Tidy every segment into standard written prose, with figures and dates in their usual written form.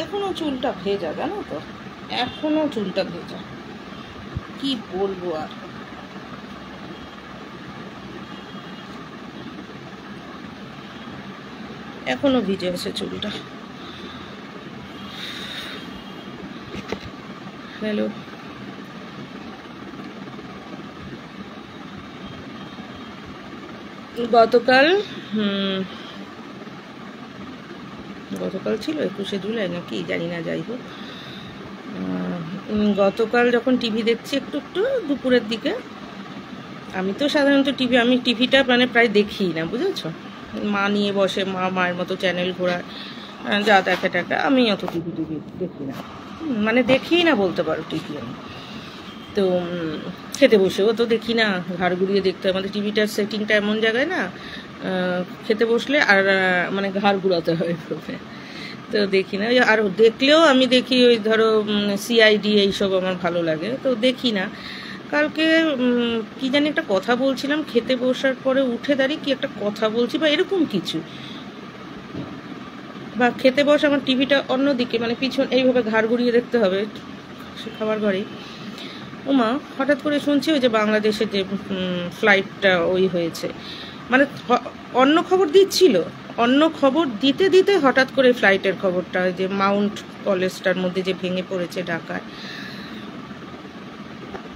এখনো চুলটা ভেজা, জানো তো, এখনো চুলটা ভেজা, কি বলবো আর। এখনো ভিজে আছে চুলটা। হ্যালো, গতকাল গতকাল ছিল 21শে জুলাই নাকি জানি না, যাই হোক, গতকাল যখন টিভি দেখছি একটু একটু দুপুরের দিকে, আমি তো সাধারণত আমি টিভিটা মানে প্রায় দেখি না, বুঝেছ। মা নিয়ে বসে, মায়ের মতো চ্যানেল ঘোরায়, যা দেখা টাকা, আমি অত টিভি দেখি না, মানে দেখি না বলতে পারো টিভি আমি। তো খেতে বসেও তো দেখি না, ঘাড় ঘুরিয়ে দেখতে হয়, আমাদের টিভিটার সেটিংটা এমন জায়গায় না, খেতে বসলে আর মানে ঘাড় ঘুরাতে হয় এভাবে, তো দেখি না। আর দেখলেও আমি দেখি ওই ধরো সিআইডি এইসব আমার ভালো লাগে, তো দেখি না। কালকে কি জানি একটা কথা বলছিলাম, খেতে বসার পরে উঠে দাঁড়িয়ে কি একটা কথা বলছি বা এরকম কিছু, বা খেতে বসে আমার টিভিটা অন্যদিকে, মানে পিছন এইভাবে ঘাড় ঘুরিয়ে দেখতে হবে খাবার ঘরেই। ওমা, হঠাৎ করে শুনছি ওই যে বাংলাদেশে যে ফ্লাইটটা ওই হয়েছে, মানে অন্য খবর দিচ্ছিল, অন্য খবর দিতে দিতে হঠাৎ করে ফ্লাইটের খবরটা, যে মাউন্ট কলেজটার মধ্যে যে ভেঙে পড়েছে ঢাকায়।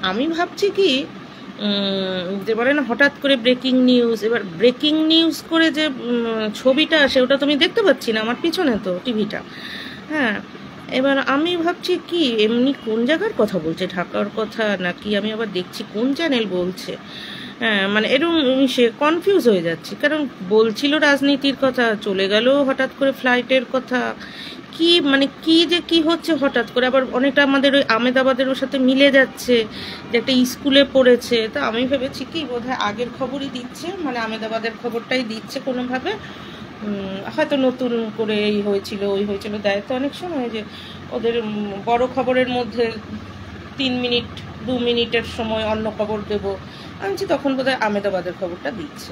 আমি ভাবছি কি যে বলে না হঠাৎ করে ব্রেকিং নিউজ, এবার ব্রেকিং নিউজ করে যে ছবিটা আসে ওটা তো আমি দেখতে পাচ্ছি না, আমার পিছনে তো টিভিটা, হ্যাঁ। এবার আমি ভাবছি কি এমনি কোন জায়গার কথা বলছে, ঢাকার কথা নাকি, আমি আবার দেখছি কোন চ্যানেল বলছে, হ্যাঁ, মানে এরকম সে কনফিউজ হয়ে যাচ্ছি, কারণ বলছিল রাজনীতির কথা, চলে গেল হঠাৎ করে ফ্লাইটের কথা, কি মানে কি যে কি হচ্ছে হঠাৎ করে, আবার অনেকটা আমাদের ওই আমেদাবাদের সাথে মিলে যাচ্ছে যে একটা স্কুলে পড়েছে, তো আমি ভেবেছি কি বোধহয় আগের খবরই দিচ্ছে, মানে আমেদাবাদের খবরটাই দিচ্ছে কোনোভাবে, হয়তো নতুন করে এই হয়েছিল ওই হয়েছিল, দেয় তো অনেক সময় যে ওদের বড় খবরের মধ্যে 3 মিনিট 2 মিনিটের সময় অন্য খবর দেবো, আমি তখন বোধহয় আমেদাবাদের খবরটা দিচ্ছে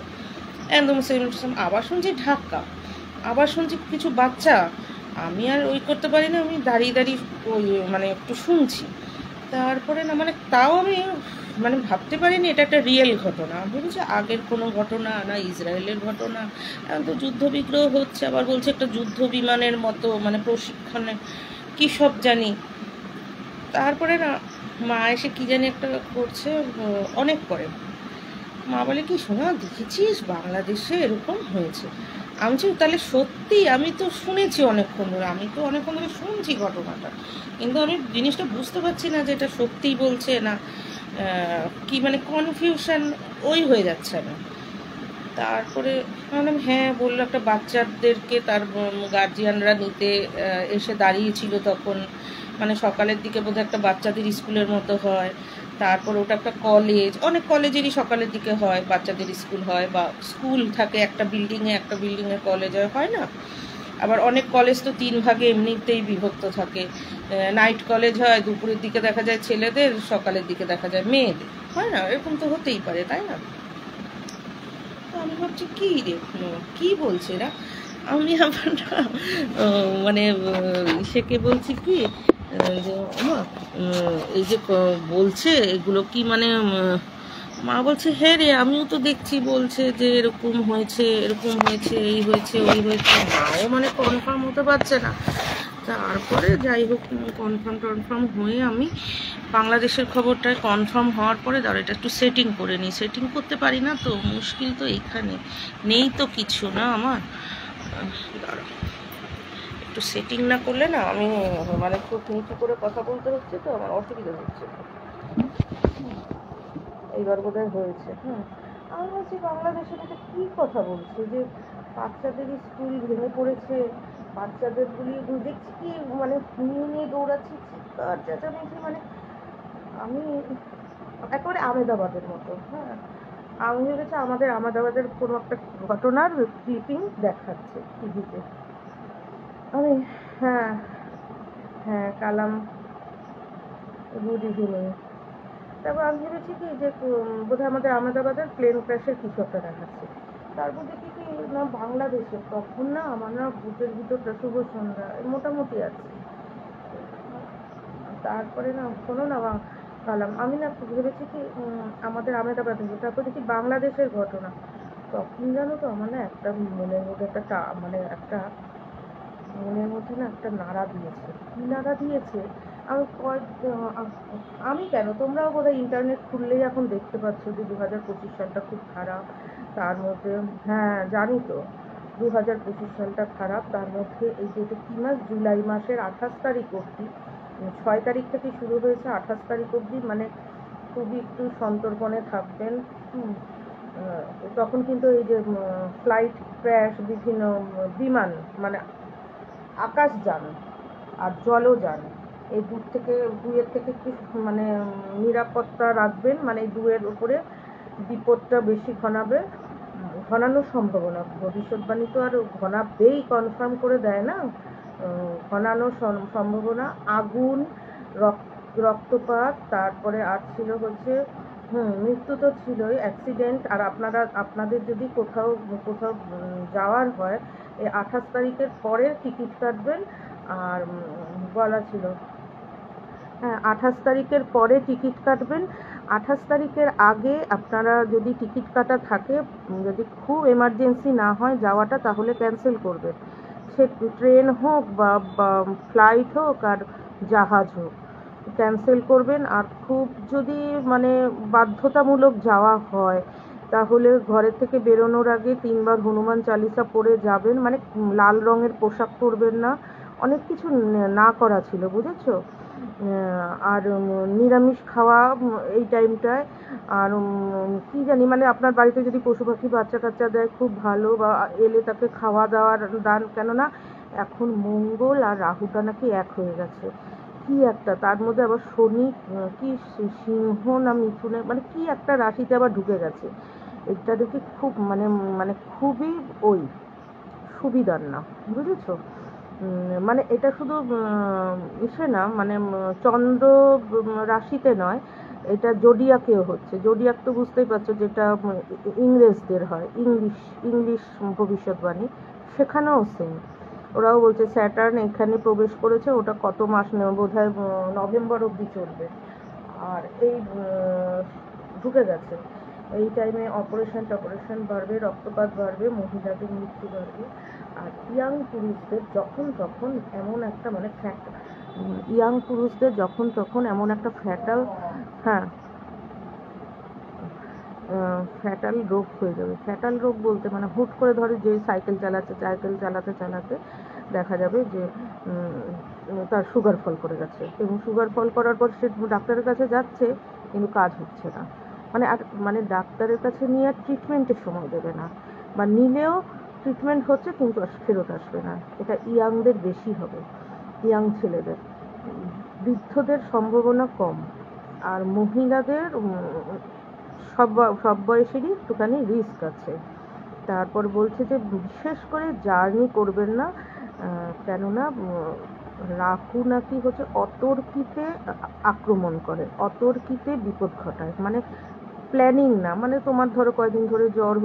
একদম সেম। আবার শুনছি ঢাকা, আবার শুনছি কিছু বাচ্চা, আমি আর ওই করতে পারি না, আমি দাঁড়িয়ে দাঁড়িয়ে ওই মানে একটু শুনছি, তারপরে না মানে তাও আমি মানে ভাবতে পারিনি এটা একটা রিয়েল ঘটনা, ভেবেছি আগের কোনো ঘটনা না, ইসরায়েলের ঘটনা, এখন তো যুদ্ধ বিগ্রহ হচ্ছে, আবার বলছে একটা যুদ্ধ বিমানের মতো মানে প্রশিক্ষণে কী সব জানি। তারপরে না মা এসে কী জানি একটা করছে অনেক পরে, মা বলে কি শোনা দেখেছিস বাংলাদেশে এরকম হয়েছে, আমি তাহলে সত্যি, আমি তো শুনেছি অনেকক্ষণ ধরে, আমি তো অনেকক্ষণ ধরে শুনছি ঘটনাটা, কিন্তু আমি জিনিসটা বুঝতে পারছি না যে এটা সত্যিই বলছে না কি, মানে কনফিউশন ওই হয়ে যাচ্ছে না। তারপরে মানে হ্যাঁ বললো একটা বাচ্চাদেরকে তার গার্জিয়ানরা নিতে এসে দাঁড়িয়েছিল তখন, মানে সকালের দিকে বোধহয় একটা বাচ্চাদের স্কুলের মতো হয়, তারপর ওটা একটা কলেজ, অনেক কলেজেরই সকালের দিকে হয়, বাচ্চাদের স্কুল হয় বা স্কুল থাকে একটা বিল্ডিংয়ে কলেজ হয় না, আবার অনেক কলেজ তো 3 ভাগে এমনিতেই বিভক্ত থাকে, নাইট কলেজ হয়, দুপুরের দিকে দেখা যায় ছেলেদের, সকালের দিকে দেখা যায় মেয়েদের, হয় না, এরকম তো হতেই পারে, তাই না। আমি ভাবছি কি রে কি বলছে এরা, আমি আবার মানে সেকে বলছি কি যে এই যে বলছে এগুলো কি মানে, মা বলছে হ্যাঁ রে আমিও তো দেখছি, বলছে যে এরকম হয়েছে এই হয়েছে ওই হয়েছে, মাও মানে কনফার্ম হতে পারছে না। তারপরে যাই হোক কনফার্ম হয়ে আমি বাংলাদেশের খবরটায় কনফার্ম হওয়ার পরে দাঁড়া এটা একটু সেটিং করে নিই, সেটিং করতে পারি না তো, মুশকিল তো এইখানে, নেই তো কিছু না আমার, দাঁড়া একটু সেটিং না করলে না আমি মানে খুব নিচু করে কথা বলতে হচ্ছে, তো আমার অসুবিধা হচ্ছে, এইবার বোধহয় হয়েছে। আমি বলছি বাংলাদেশের এটা কী কথা বলছে যে বাচ্চাদের স্কুল ভেঙে পড়েছে, বাচ্চাদের গুলিয়ে দেখছি কি মানে নিয়ে দৌড়াচ্ছি, চিৎকার চেঁচামেচি, মানে আমি একেবারে আমেদাবাদের মতো, হ্যাঁ। আমি ভেবেছি আমেদাবাদের কোনো একটা ঘটনার ক্লিপিং দেখাচ্ছে টিভিতে, আমি হ্যাঁ কালাম, গুড ইভিনিং। তারপর আমি ভেবেছি কি যে বোধহয় আমাদের আমেদাবাদের প্লেন ক্র্যাশের কিছু একটা দেখাচ্ছে, তারপর দেখি কি না বাংলাদেশে, তখন না আমার না বুকের ভিতরটা শুভ সন্ধ্যা মোটামুটি আছে, তারপরে না শোনো না কালাম, আমি না ভেবেছি কি আমাদের আমেদাবাদ থেকে, তারপর দেখি বাংলাদেশের ঘটনা। তখন জানো তো আমার না একটা মনের মধ্যে মানে একটা মনের মধ্যে না একটা নাড়া দিয়েছে। কি নাড়া দিয়েছে আমি আমি কেন, তোমরাও বোধহয় ইন্টারনেট খুললেই এখন দেখতে পাচ্ছ যে 2025 সালটা খুব খারাপ। তার মধ্যে হ্যাঁ জানি তো 2025 সালটা খারাপ। তার মধ্যে এই যে কি মাস, জুলাই মাসের 28 তারিখ অবধি, 6 তারিখ থেকে শুরু হয়েছে 28 তারিখ অবধি, মানে খুবই একটু সন্তর্পণে থাকবেন। তখন কিন্তু এই যে ফ্লাইট ক্র্যাশ, বিভিন্ন বিমান মানে আকাশযান আর জলযান, এই দুয়ের থেকে একটু মানে নিরাপত্তা রাখবেন, মানে এই দুয়ের উপরে বিপদটা বেশি ঘনানোর সম্ভাবনা। ভবিষ্যৎবাণী তো আর ঘনাবেই, কনফার্ম করে দেয় না, ঘনানোর সম্ভাবনা। আগুন, রক্তপাত, তারপরে আর ছিল হচ্ছে মৃত্যু তো ছিলই, অ্যাক্সিডেন্ট। আর আপনাদের যদি কোথাও যাওয়ার হয় এই 28 তারিখের পরে টিকিট কাটবেন। আর বলা ছিল হ্যাঁ 28 তারিখের পরে টিকিট কাটবেন। 28 তারিখের আগে আপনারা যদি টিকিট কাটা থাকে, যদি খুব এমার্জেন্সি না হয় যাওয়াটা, তাহলে ক্যান্সেল করবেন। সে ট্রেন হোক বা ফ্লাইট হোক আর জাহাজ হোক, ক্যান্সেল করবেন। আর খুব যদি মানে বাধ্যতামূলক যাওয়া হয়, তাহলে ঘরের থেকে বেরোনোর আগে 3 বার হনুমান চালিসা পড়ে যাবেন। মানে লাল রঙের পোশাক পরবেন না, অনেক কিছু না করা ছিল, বুঝেছো। আর নিরামিষ খাওয়া এই টাইমটায়। আর কি জানি, মানে আপনার বাড়িতে যদি পশু পাখি বাচ্চা কাচ্চা দেয় খুব ভালো, বা এলে তাকে খাওয়া দাওয়ার দান। কেননা এখন মঙ্গল আর রাহুটা নাকি এক হয়ে গেছে, কি একটা, তার মধ্যে আবার শনি কি সিংহ না মিথুনে, মানে কি একটা রাশিতে আবার ঢুকে গেছে। এটা দেখি খুব মানে খুবই সুবিধার না, বুঝেছো। মানে এটা শুধু ইসে না, মানে চন্দ্র রাশিতে নয়, এটা জোডিয়াকেও হচ্ছে। জোডিয়াক তো বুঝতেই পারছো, যেটা ইংরেজদের হয়, ইংলিশ ভবিষ্যৎবাণী, সেখানেও সেম। ওরাও বলছে স্যাটার্ন এখানে প্রবেশ করেছে, ওটা কত মাস নেবে, বোধহয় নভেম্বর অবধি চলবে। আর এই ঢুকে গেছে এই টাইমে, অপারেশন বাড়বে, রক্তপাত বাড়বে, মহিলাদের মৃত্যু বাড়বে। আর ইয়াং পুরুষদের যখন তখন এমন একটা মানে ইয়াং পুরুষদের যখন তখন এমন একটা হ্যাঁ ফ্যাটাল রোগ হয়ে যাবে। ফ্যাটাল রোগ বলতে মানে হুট করে ধরে যে সাইকেল চালাতে দেখা যাবে যে তার সুগার ফল করে গেছে, এবং সুগার ফল করার পর সে ডাক্তারের কাছে যাচ্ছে, কিন্তু কাজ হচ্ছে না। মানে ডাক্তারের কাছে নিয়ে আর ট্রিটমেন্টের সময় দেবে না, বা নিলেও ট্রিটমেন্ট হচ্ছে কিন্তু ফেরত আসবে না। এটা ইয়াংদের বেশি হবে, ইয়াং ছেলেদের। বৃদ্ধদের সম্ভাবনা কম। আর মহিলাদের সব বয়সেরই একটুখানি রিস্ক আছে। তারপর বলছে যে বিশেষ করে জার্নি করবেন না, কেননা রাহু নাকি হচ্ছে অতর্কিতে আক্রমণ করে, অতর্কিতে বিপদ ঘটায়। মানে প্ল্যানিং না, মানে তোমার ধরো কয়েকদিন ধরে জ্বর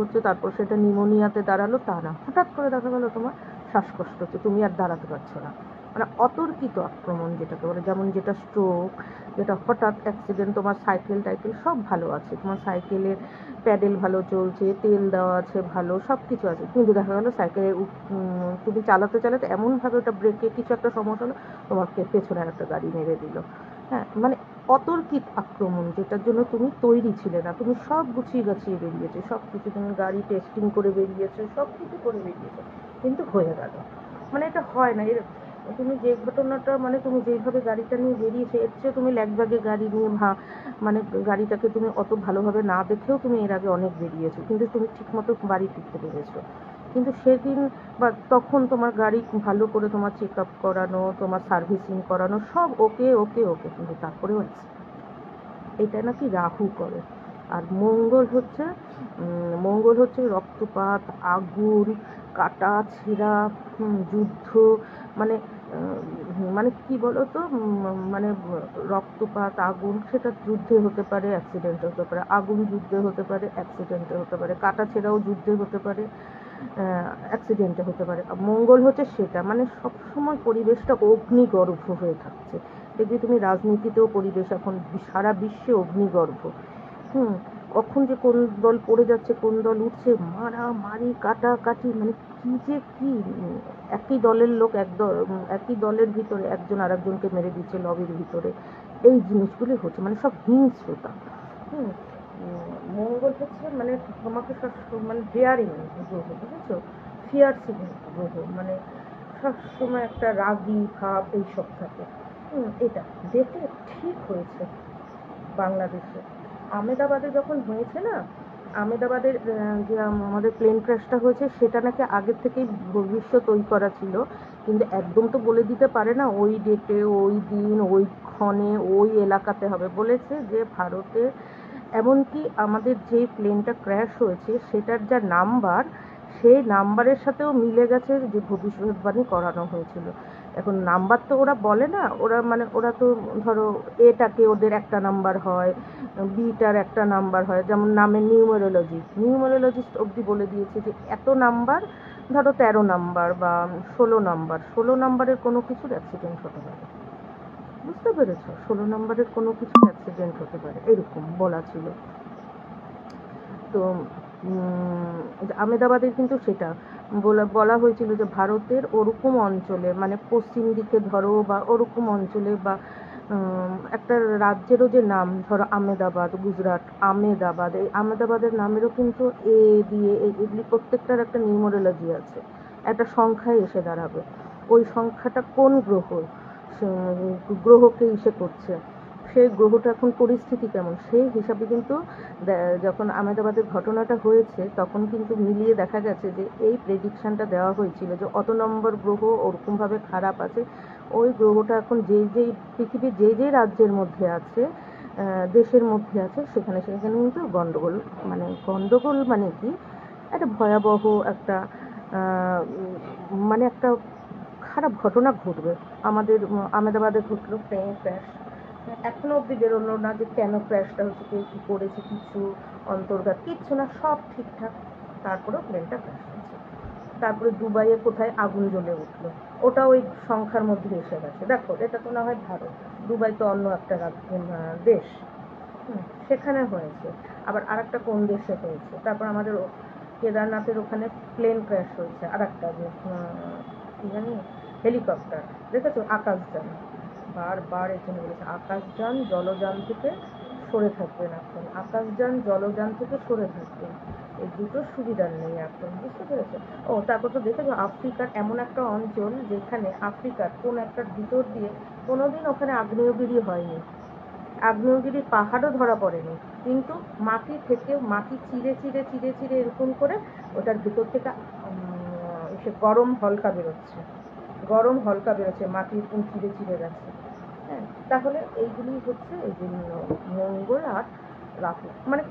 হচ্ছে, তারপর সেটা নিউমোনিয়াতে দাঁড়ালো, তা না, হঠাৎ করে দেখা গেলো তোমার শ্বাসকষ্ট হচ্ছে, তুমি আর দাঁড়াতে পারছো না। মানে অতর্কিত আক্রমণ যেটাকে বলে, যেমন যেটা স্ট্রোক, যেটা হঠাৎ অ্যাক্সিডেন্ট। তোমার সাইকেল সব ভালো আছে, তোমার সাইকেলের প্যাডেল ভালো চলছে, তেল দেওয়া আছে ভালো, সব কিছু আছে, কিন্তু দেখা গেলো সাইকেলের তুমি চালাতে এমনভাবে ওটা ব্রেকে কিছু একটা সমস্যা হলো, তোমাকে পেছনে একটা গাড়ি মেরে দিল। হ্যাঁ, মানে অতর্কিত আক্রমণ, যেটার জন্য তুমি তৈরি ছিলে না। তুমি সব গুছিয়ে গাছিয়ে বেরিয়েছো, সব কিছু তুমি গাড়ি টেস্টিং করে বেরিয়েছো, সব কিছু করে বেরিয়েছো, কিন্তু হয়ে গেল। মানে এটা হয় না। তুমি যে ঘটনাটা, মানে তুমি যেইভাবে গাড়িটা নিয়ে বেরিয়েছো, এর চেয়ে তুমি ল্যাগব্যাগে গাড়ি নিয়ে মানে গাড়িটাকে তুমি অত ভালোভাবে না দেখেও তুমি এর আগে অনেক বেরিয়েছো, কিন্তু তুমি ঠিকমতো বাড়ি ফিরতে পেরেছো। কিন্তু সেদিন বা তখন তোমার গাড়ি ভালো করে তোমার চেক আপ করানো, তোমার সার্ভিসিং করানো, সব ওকে, কিন্তু তারপরেও এটা নাকি রাহু করে। আর মঙ্গল হচ্ছে রক্তপাত, আগুন, কাটা ছেঁড়া, যুদ্ধ, মানে মানে কি বলতো, মানে রক্তপাত, আগুন, সেটা যুদ্ধে হতে পারে, অ্যাক্সিডেন্টে হতে পারে। আগুন যুদ্ধে হতে পারে, অ্যাক্সিডেন্টে হতে পারে। কাটা ছেঁড়াও যুদ্ধে হতে পারে, অ্যাক্সিডেন্টে হতে পারে। মঙ্গল হচ্ছে সেটা, মানে সবসময় পরিবেশটা অগ্নিগর্ভ হয়ে থাকছে, দেখবি তুমি রাজনীতিতেও পরিবেশ এখন সারা বিশ্বে অগ্নিগর্ভ। কখন যে কোন দল পড়ে যাচ্ছে, কোন দল উঠছে, মারামারি কাটাকাটি, মানে কি যে কি, একই দলের লোক একই দলের ভিতরে একজন আরেকজনকে মেরে দিচ্ছে লবির ভিতরে, এই জিনিসগুলি হচ্ছে, মানে সব হিংস্রতা। মঙ্গল হচ্ছে মানে তোমাকে মানে ডেয়ারিং গ্রহ, বুঝেছো, ফিয়ারসি গ্রহ, মানে সবসময় একটা রাগী ভাব এইসব থাকে। এটা দেখে ঠিক হয়েছে বাংলাদেশে আমেদাবাদে যখন হয়েছে না, আমেদাবাদের যে আমাদের প্লেন ক্র্যাশটা হয়েছে সেটা নাকি আগের থেকেই ভবিষ্যৎ ওই করা ছিল, কিন্তু একদম তো বলে দিতে পারে না ওই ডেটে, ওই দিন, ওই ক্ষণে, ওই এলাকাতে হবে। বলেছে যে ভারতে এমনকি আমাদের যে প্লেনটা ক্র্যাশ হয়েছে সেটার যা নাম্বার, সেই নাম্বারের সাথেও মিলে গেছে যে ভবিষ্যৎবাণী করানো হয়েছিল। এখন নাম্বার তো ওরা বলে না, ওরা তো ধরো এটাকে ওদের একটা নাম্বার হয়, বিটার একটা নাম্বার হয়, যেমন নামের নিউমেরোলজিস্ট অবধি বলে দিয়েছে যে এত নাম্বার, ধরো 13 নাম্বার বা 16 নাম্বারের কোনো কিছুর অ্যাক্সিডেন্ট হতে পারে, বুঝতে পেরেছো, 16 নাম্বারের কোনো কিছু অ্যাক্সিডেন্ট হতে পারে এরকম বলা ছিল। তো আমেদাবাদের কিন্তু সেটা বলা হয়েছিল যে ভারতের ওরকম অঞ্চলে, মানে পশ্চিম দিকে ধরো বা ওরকম অঞ্চলে, বা একটা রাজ্যেরও যে নাম, ধরো আমেদাবাদ, গুজরাট, এই আমেদাবাদের নামেরও কিন্তু এ দিয়ে এগুলি প্রত্যেকটার একটা নিউমারোলজি আছে, একটা সংখ্যায় এসে দাঁড়াবে। ওই সংখ্যাটা কোন গ্রহকে ইসে করছে, সেই গ্রহটা এখন পরিস্থিতি কেমন, সেই হিসাবে কিন্তু যখন আমেদাবাদের ঘটনাটা হয়েছে তখন কিন্তু মিলিয়ে দেখা গেছে যে এই প্রেডিকশানটা দেওয়া হয়েছিল যে অত নম্বর গ্রহ ওরকমভাবে খারাপ আছে, ওই গ্রহটা এখন যেই পৃথিবীর যেই রাজ্যের মধ্যে আছে, দেশের মধ্যে আছে, সেখানে কিন্তু গন্ডগোল মানে কি, একটা ভয়াবহ একটা মানে একটা খারাপ ঘটনা ঘটবে। আমাদের আমেদাবাদে ঘটলো প্লেন ক্র্যাশ, এখনো অবধি বেরোলো না যে কেন ক্র্যাশটা হচ্ছে, কেউ কী করেছে, কিছু অন্তর্ঘাত কিচ্ছু না, সব ঠিকঠাক, তারপরেও প্লেনটা ক্র্যাশ হয়েছে। তারপরে দুবাইয়ে কোথায় আগুন জ্বলে উঠলো, ওটা ওই সংখ্যার মধ্যে এসে গেছে। দেখো এটা তো না হয় ভারত, দুবাই তো অন্য একটা দেশ, সেখানে হয়েছে। আবার আরেকটা কোন দেশে হয়েছে, তারপর আমাদের কেদারনাথের ওখানে প্লেন ক্র্যাশ হয়েছে, আরেকটা যে কি জানি হেলিকপ্টার, দেখেছো, আকাশযান, বারবার এখানে বলেছে আকাশযান জলযান থেকে সরে থাকবেন, এখন আকাশযান জলযান থেকে সরে থাকবেন, এই দুটো সুবিধার নেই এখন, বুঝতে পেরেছো। তারপর তো দেখেছো আফ্রিকার এমন একটা অঞ্চল যেখানে আফ্রিকার কোন একটা ভিতর দিয়ে কোনোদিন ওখানে আগ্নেয়গিরি হয়নি, আগ্নেয়গিরির পাহাড়ও ধরা পড়েনি, কিন্তু মাটি থেকে মাটি চিরে চিরে চিরে চিরে এরকম করে ওটার ভিতর থেকে সে গরম হলকা বেরোচ্ছে, মাটির চিরে চিরে গেছে। হ্যাঁ, তাহলে এইগুলি হচ্ছে এই জন্য মঙ্গল আর রাহু, মানে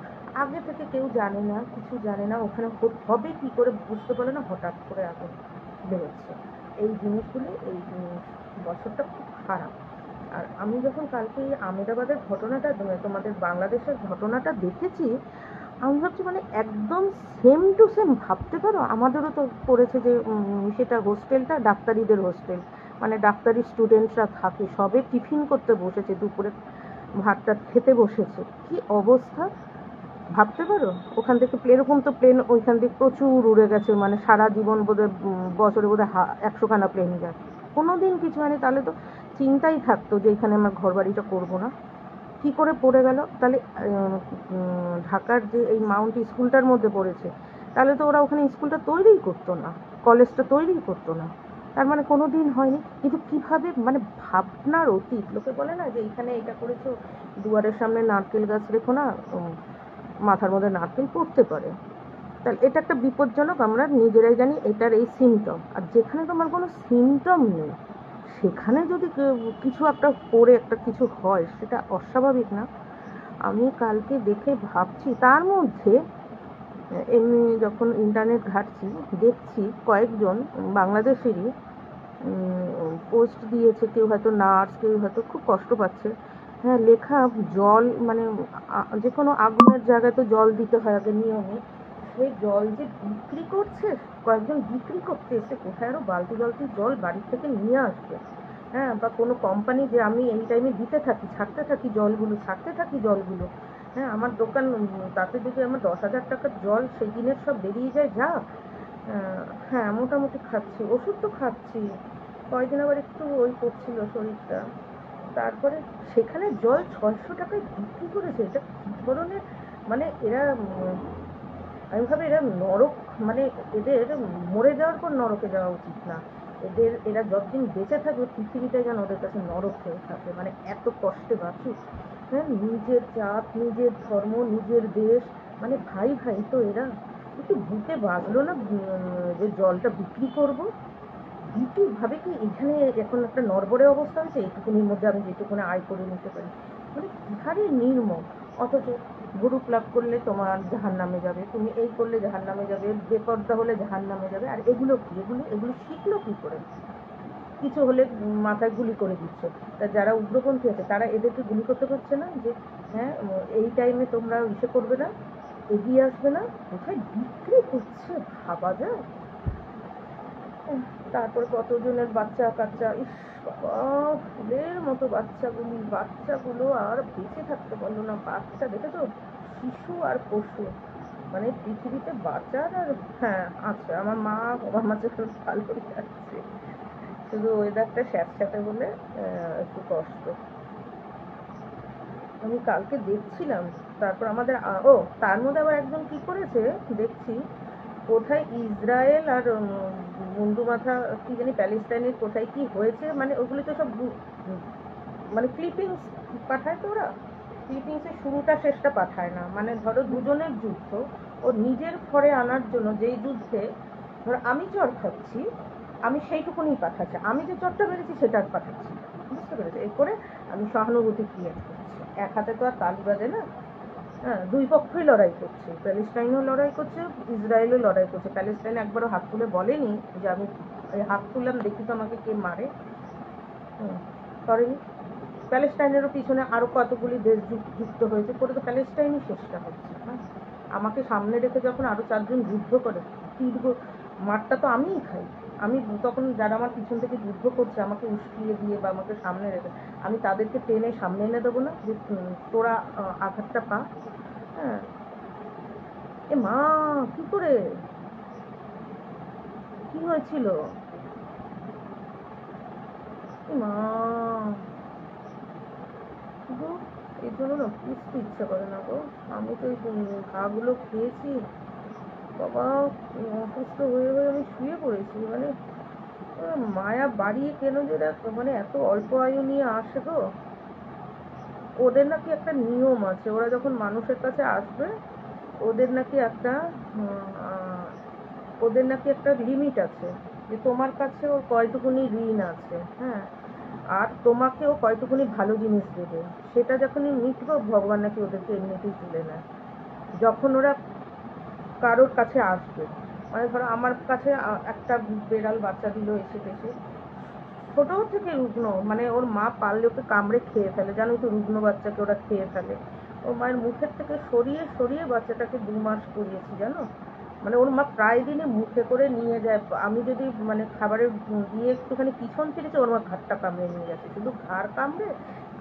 আগে থেকে কেউ জানে না, কিছু জানে না, ওখানে হবে কি করে বুঝতে পারে না, হঠাৎ করে আগুন বেরোচ্ছে, এই জিনিসগুলি, এই বছরটা খুব খারাপ। আর আমি যখন কালকে আমেদাবাদের ঘটনাটা, তোমাদের বাংলাদেশের ঘটনাটা দেখেছি, আমি ভাবছি মানে একদম সেম টু সেম, ভাবতে পারো আমাদেরও তো পড়েছে যে সেটা হোস্টেলটা ডাক্তারিদের হোস্টেল, মানে ডাক্তারি স্টুডেন্টসরা থাকে, সবে টিফিন করতে বসেছে, দুপুরে ভাতটা খেতে বসেছে, কি অবস্থা ভাবতে পারো। ওখান থেকে এরকম তো প্লেন ওইখান থেকে প্রচুর উড়ে গেছে, মানে সারা জীবন বোধহয় বছরে বোধহয় 100খানা প্লেন যায়, কোনো দিন কিছু হয়নি, তাহলে তো চিন্তাই থাকতো যে এখানে আমার ঘর বাড়িটা করবো না, কী করে পড়ে গেল। তাহলে ঢাকার যে এই মাউন্ট স্কুলটার মধ্যে পড়েছে, তাহলে তো ওরা ওখানে স্কুলটা তৈরিই করতো না, কলেজটা তৈরিই করতো না, তার মানে কোনো দিন হয়নি। কিন্তু কীভাবে, মানে ভাবনার অতীত, লোকে বলে না যে এইখানে এটা করেছো, দুয়ারের সামনে নারকেল গাছ রেখো না, মাথার মধ্যে নারকেল পড়তে পারে, তাহলে এটা একটা বিপজ্জনক, আমরা নিজেরাই জানি এটার এই সিমটম। আর যেখানে তোমার কোনো সিমটম নেই সেখানে যদি কিছু একটা করে একটা কিছু হয়, সেটা অস্বাভাবিক না। আমি কালকে দেখে ভাবছি, তার মধ্যে এমনি যখন ইন্টারনেট ঘাঁটছি দেখছি কয়েকজন বাংলাদেশেরই পোস্ট দিয়েছে, কেউ হয়তো নার্স, কেউ হয়তো খুব কষ্ট পাচ্ছে, হ্যাঁ, লেখা জল, মানে যে কোনো আগুনের জায়গায় তো জল দিতে হয় আগে নিয়মে, সেই জল যে বিক্রি করছে, কয়েকজন বিক্রি করতে এসে কোথায় আরও বালতি বালতি জল বাড়ি থেকে নিয়ে আসবে, হ্যাঁ, বা কোনো কোম্পানি যে আমি এই টাইমে দিতে থাকি, ছাড়তে থাকি জলগুলো। হ্যাঁ, আমার দোকান তাতে যদি আমার 10,000 টাকার জল সেই দিনের সব বেরিয়ে যায় যা। হ্যাঁ, মোটামুটি খাচ্ছি, ওষুধ তো খাচ্ছি। কয়দিন আবার একটু ওই করছিল শরীরটা। তারপরে সেখানে জল 600 টাকায় বিক্রি করেছে। এটা কি ধরনের, মানে এরা আমি ভাবি এরা নরক, মানে এদের মরে যাওয়ার পর নরকে যাওয়া উচিত না। এরা যতদিন বেঁচে থাকবে পৃথিবীটা যেন ওদের কাছে নরক হয়ে থাকে, মানে এত কষ্টে বাঁচুক। হ্যাঁ, নিজের জাত, নিজের ধর্ম, নিজের দেশ, মানে ভাই ভাই তো এরা একটু বুকে বাঁধলো না যে জলটা বিক্রি করব। দ্বিতীয় ভাবে কি এখানে এখন একটা নড়বড়ে অবস্থা হয়েছে, এইটুকুনির মধ্যে আমি যেটুকুনি আয় করে নিতে পারি, মানে কিহারে নির্মম। অথচ গ্রুপ লাভ করলে তোমার জাহান নামে যাবে, তুমি এই করলে জাহান নামে যাবে, বেপর্দা হলে জাহান নামে যাবে। আর এগুলো কি, এগুলো শিখলো কি করে? কিছু হলে মাথায় গুলি করে দিচ্ছে। তা যারা উগ্রপন্থী আছে তারা এদেরকে গুলি করতে পারছে না যে হ্যাঁ এই টাইমে তোমরা ইসে করবে না, এগিয়ে আসবে না? কোথায় বিক্রি করছে ভাবা যায়? তারপর কতজনের বাচ্চা কাচ্চা, ইস বাবা, ফুলের মতো বাচ্চাগুলো আর বেঁচে থাকতে পারলো না। বাচ্চা দেখে তো, শিশু আর পশু, মানে পৃথিবীতে বাঁচার আর হ্যাঁ আচ্ছা, আমার মা বাবা মা যখন ভালোই যাচ্ছে, শুধু ওয়েদারটা স্যাঁতস্যাঁতে বলে একটু কষ্ট। আমি কালকে দেখছিলাম, তারপর আমাদের তার মধ্যে আবার একজন কি করেছে দেখছি, কোথায় ইসরায়েল আর মুন্ডু মাথা কি জানি প্যালেস্টাইনের কোথায় কি হয়েছে, মানে ওগুলি তো সব মানে ক্লিপিংস পাঠায় তো ওরা, ক্লিপিংসের শুরুটা শেষটা পাঠায় না। মানে ধরো দুজনের যুদ্ধ, ও নিজের ঘরে আনার জন্য যেই যুদ্ধে ধরো আমি চর খাচ্ছি, আমি সেইটুকুনি পাঠাচ্ছি, আমি যে চরটা মেরেছি সেটা পাঠাচ্ছি, বুঝতে পেরেছি? এ করে আমি সহানুভূতি ক্রিয়েট করছি। এক হাতে তো আর তালি বাজে না। হ্যাঁ, দুই পক্ষই লড়াই করছে, প্যালেস্টাইনও লড়াই করছে, ইসরায়েলও লড়াই করছে। প্যালেস্টাইন একবারও হাত তুলে বলেনি যে আমি হাত তুললাম দেখি তো আমাকে কে মারে, করেনি। প্যালেস্টাইনেরও পিছনে আরো কতগুলি দেশ যুক্ত হয়েছে, করে তো প্যালেস্টাইনই চেষ্টা হচ্ছে। হ্যাঁ, আমাকে সামনে রেখে যখন আরো 4 জন যুদ্ধ করে, মারটা তো আমিই খাই। আমি তখন যারা আমার পিছন থেকে যুদ্ধ করছে আমাকে উস্কিয়ে দিয়ে বা আমাকে সামনে রেখে, আমি তাদেরকে টেনে সামনে এনে দেবো না যে তোরা আঘাতটা পা? হ্যাঁ, এ মা, কি করে, কি হয়েছিল? মা, শুধু এর জন্য না পুষতে ইচ্ছা করে না গো। আমি তো এই ঘাগুলো খেয়েছি বাবা, অসুস্থ হয়ে হয়ে আমি শুয়ে পড়েছি। মানে মায়া বাড়িয়ে কেন যে মানে এত অল্প আয়ু নিয়ে আসে গো। ওদের নাকি একটা নিয়ম আছে, ওরা যখন মানুষের কাছে আসবে ওদের নাকি একটা ওদের নাকি একটা লিমিট আছে যে তোমার কাছে ওর কয়টুকুনি ঋণ আছে। হ্যাঁ, আর তোমাকে ও কয়টুকুনি ভালো জিনিস দেবে, সেটা যখনই মিটবে ভগবান নাকি ওদেরকে এমনিতেই তুলে নেয় যখন ওরা কারোর কাছে আসবে। মানে ধরো আমার কাছে একটা বেড়াল বাচ্চা দিল এসে থেকে, ছোট থেকে রুগ্ন, মানে ওর মা পারলে ওকে কামড়ে খেয়ে ফেলে, জানোই তো রুগ্ন বাচ্চাকে ওরা খেয়ে ফেলে। ওর মায়ের মুখের থেকে সরিয়ে সরিয়ে বাচ্চাটাকে 2 মাস করিয়েছি জানো। মানে ওর মা প্রায় দিনই মুখে করে নিয়ে যায়, আমি যদি মানে খাবারের দিয়ে একটুখানি পিছন ফিরেছে ওর মা ঘাটটা কামড়ে নিয়ে গেছে, শুধু ঘাড় কামড়ে,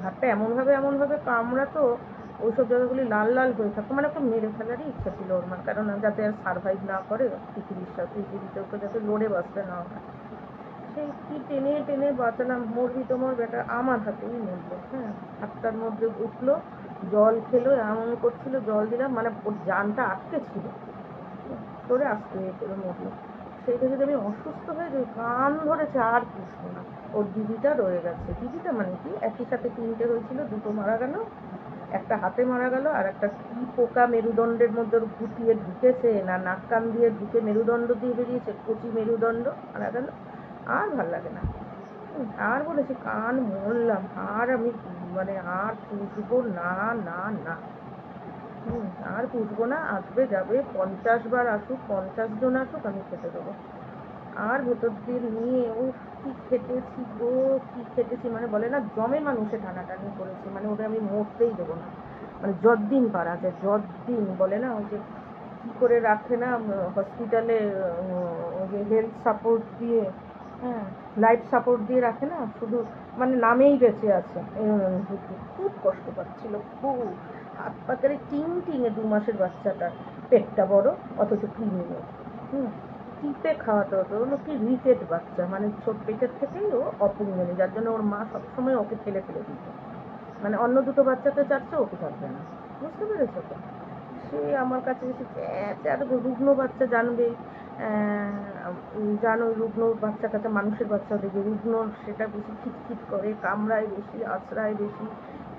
ঘাটটা এমনভাবে কামড়াতো ওইসব জায়গাগুলি লাল লাল হয়ে থাকতো, মানে ওকে মেরে ফেলারই ইচ্ছা ছিল ওর মা, কারণ যাতে আর সারভাইভ না করে পৃথিবীর সাথে, পৃথিবীতে ওকে যাতে লড়ে বাঁচতে না হয়। সেই কি টেনে টেনে বাঁচালাম, মরবি তোমার বেটা, আমার হাতেই মরলো। হ্যাঁ, হাতটার মধ্যে উঠলো, জল খেলো, এমন করছিল, জল দিলাম, মানে ওর জানটা আটকে ছিল, ধরে আস্তে করে মরলো। সেইটা যদি আমি অসুস্থ হয়ে যাই, কান ধরেছে আর পুষবো না। ওর দিদিটা রয়ে গেছে, দিদিটা মানে কি একই সাথে 3টে হয়েছিল, 2টো মারা গেল, একটা হাতে মারা গেল, আর একটা কি পোকা মেরুদণ্ডের মধ্যে গুটিয়ে ঢুকেছে না নাক কান দিয়ে ঢুকে মেরুদণ্ড দিয়ে বেরিয়েছে, কচি মেরুদণ্ড, মারা গেল। আর ভাল লাগে না। আর বলেছি কান মরলাম, আর আমি মানে আর পুষবো না, না না। আর পুষবো না, আসবে যাবে 50 বার আসুক, 50 জন আসুক, আমি খেতে দেবো। আর ভেতর দিয়ে নিয়ে কি খেটেছি গো, কি খেটেছি, মানে বলে না জমে মানুষে টানাটানি করেছি, মানে ওটা আমি মরতেই দেবো না। মানে যতদিন পারা যায়, যতদিন বলে না ওই যে কি করে রাখে না হসপিটালে, ওই যে হেলথ সাপোর্ট দিয়ে, হ্যাঁ লাইফ সাপোর্ট দিয়ে রাখে না, শুধু মানে নামেই বেঁচে আছে। খুব কষ্ট পাচ্ছিল, খুব হাত পাতারে টিঙে 2 মাসের বাচ্চাটা, পেটটা বড় অথচ কৃমি নেই। টিপে খাওয়াতে হতো, ওর কি রিকেট বাচ্চা, মানে ছোট পেটের থেকেই ও অপুষ্টি, যার জন্য ওর মা সবসময় ওকে ফেলে দিত, মানে অন্য দুটো বাচ্চাকে চাচ্ছে, ওকে থাকবে না, বুঝতে পেরেছো তো? সে আমার কাছে এসেছে, আর রুগ্ন বাচ্চা জানবে, জানো রুগ্ন বাচ্চা কাছে মানুষের বাচ্চা দেখবে, রুগ্ন সেটা বেশি খিটখিট করে, কামড়ায় বেশি, আছড়ায় বেশি,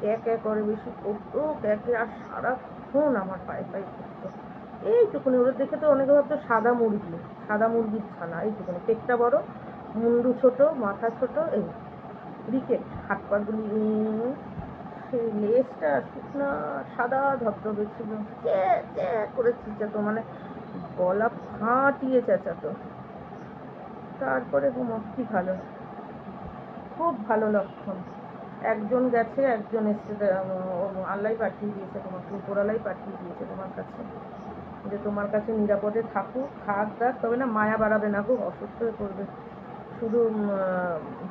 ক্যাঁ করে বেশি করতো, ক্যাঁকে, আর সারাক্ষণ আমার পায়ে করতো। এইটুকুনি, ওরা দেখে তো অনেকে ভাবতো সাদা মুরগির ছানা, এইটুকুনি, পেটটা বড়, মুন্ডু ছোট, মাথা ছোট, এই রিকেট, হাত পাগুলি, সেই লেজটা শুকনা সাদা ধবধবে ছিল, করে চেঁচাতো, মানে গলা ফাটিয়ে চেঁচাতো। তারপরে কি ভালো, খুব ভালো লক্ষণ। একজন গেছে, একজন এসছে, আল্লাহ পাঠিয়ে দিয়েছে তোমাকে, উপরালাই পাঠিয়ে দিয়েছে তোমার কাছে, যে তোমার কাছে নিরাপদে থাকুক, খাক দাক, তবে না মায়া বাড়াবে না গো, অসুস্থ হয়ে পড়বে, শুধু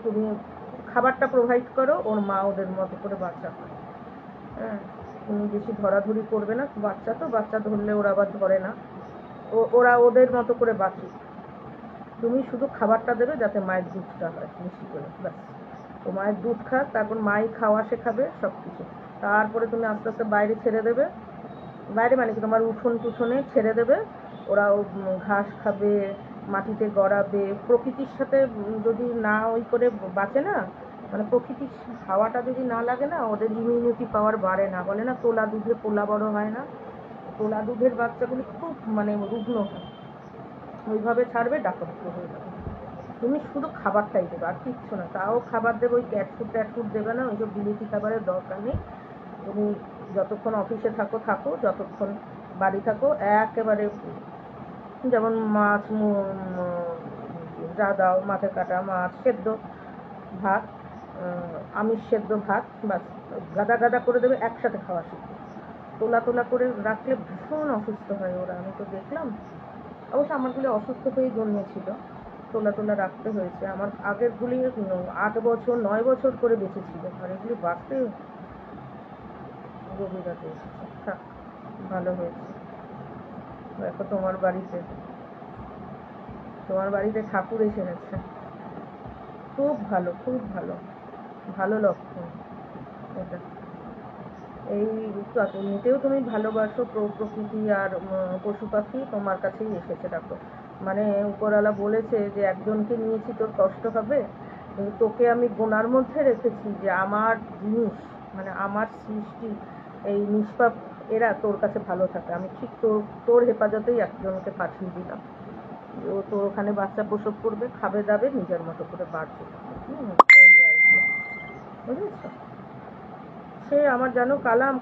তুমি খাবারটা প্রোভাইড করো, ওর মা ওদের মতো করে বাচ্চা হয়। হ্যাঁ, তুমি বেশি ধরাধরি করবে না, বাচ্চা তো, বাচ্চা ধরলে ওরা আবার ধরে না, ওরা ওদের মতো করে বাঁচে, তুমি শুধু খাবারটা দেবে যাতে মায়ের দুধটা হয় বেশি করে, ব্যাস। তো মায়ের দুধ খাক, তারপর মাই খাওয়া শেখাবে সব কিছু, তারপরে তুমি আস্তে আস্তে বাইরে ছেড়ে দেবে, বাইরে মানে কি তোমার উঠোন টুঠোনে ছেড়ে দেবে, ওরা ঘাস খাবে, মাটিতে গড়াবে, প্রকৃতির সাথে যদি না ওই করে বাঁচে না, মানে প্রকৃতির হাওয়াটা যদি না লাগে না, ওদের ইমিউনিটি পাওয়ার বাড়ে না, বলে না তোলা দুধে পোলা বড় হয় না, তোলা দুধের বাচ্চাগুলি খুব মানে রুগ্ন হয়, ওইভাবে ছাড়বে, ডাক্তারত্ব হয়ে যাবে। তুমি শুধু খাবারটাই দেবে, আর কিচ্ছু না, তাও খাবার দেবে ওই ক্যাটফুড দেবে না, ওইসব বিলিতি খাবারের দরকার নেই। তুমি যতক্ষণ অফিসে থাকো, যতক্ষণ বাড়ি থাকো, একেবারে যেমন মাছ যা দাও, মাছের কাটা, মাছ সেদ্ধ, ভাত, আমিষ সেদ্ধ ভাত, বাস গাদা করে দেবে, একসাথে খাওয়া শিখবে। তোলা করে রাখলে ভীষণ অসুস্থ হয় ওরা, আমি তো দেখলাম, অবশ্য আমারগুলি অসুস্থ হয়ে জন্মেছিল, তোলা রাখতে হয়েছে, আমার আগেরগুলি 8 বছর 9 বছর করে বেঁচেছিল, আর এগুলি বাঁচতে গভীরাতে এসেছে। থাক, ভালো হয়েছে। দেখো তোমার বাড়িতে ঠাকুর এসে গেছে, খুব ভালো, ভালো লক্ষণ এটা। এই এমনিতেও তুমি ভালোবাসো প্রকৃতি আর পশু পাখি, তোমার কাছেই এসেছে, দেখো, মানে উপরওয়ালা বলেছে যে একজনকে নিয়েছি তোর কষ্ট হবে, কিন্তু তোকে আমি গোনার মধ্যে রেখেছি, যে আমার জিনিস, মানে আমার সৃষ্টি, এই নিষ্পাপ এরা তোর কাছে ভালো থাকে, আমি ঠিক তোর হেফাজতেই একজনকে পাঠিয়ে দিলাম, ও তোর ওখানে বাচ্চা প্রসব করবে, খাবে দাবে, নিজের মতো করে বাড়ছে, ওই আর কি, বুঝেছ? সে আমার জানো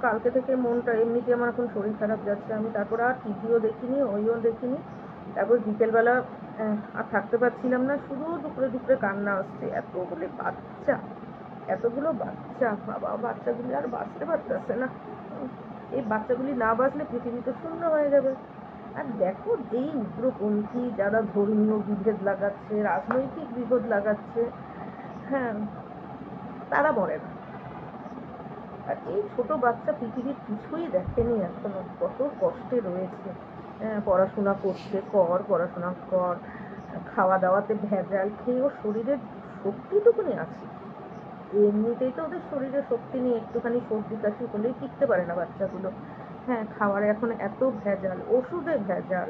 কালকে থেকে মনটা, এমনিতে আমার এখন শরীর খারাপ যাচ্ছে, আমি তারপর আর টিভিও দেখিনি, ওইও দেখিনি, তারপর বিকেলবেলা আর থাকতে পারছিলাম না, শুধু দুপুরে কান্না আসছে, এতগুলো বাচ্চা, বাবা, বাচ্চাগুলি আর বাঁচতে পারতেছে না, এই বাচ্চাগুলি না বাঁচলে পৃথিবী তো শূন্য হয়ে যাবে। আর দেখো, এই উগ্রপন্থী যারা ধর্মীয় বিভেদ লাগাচ্ছে, রাজনৈতিক বিভেদ লাগাচ্ছে, হ্যাঁ, তারা মরে না, আর এই ছোট বাচ্চা পৃথিবীর কিছুই দেখেনি এখনো, কত কষ্টে রয়েছে, পড়াশোনা কর, খাওয়া দাওয়াতে ভেজাল খেয়ে ওর শরীরের শক্তিটুকুনি আছে, এমনিতেই তো ওদের শরীরে শক্তি নেই, একটুখানি সর্দি কাশি হলেই টিকতে পারে না বাচ্চাগুলো, হ্যাঁ, খাবারে এখন এত ভেজাল, ওষুধে ভেজাল,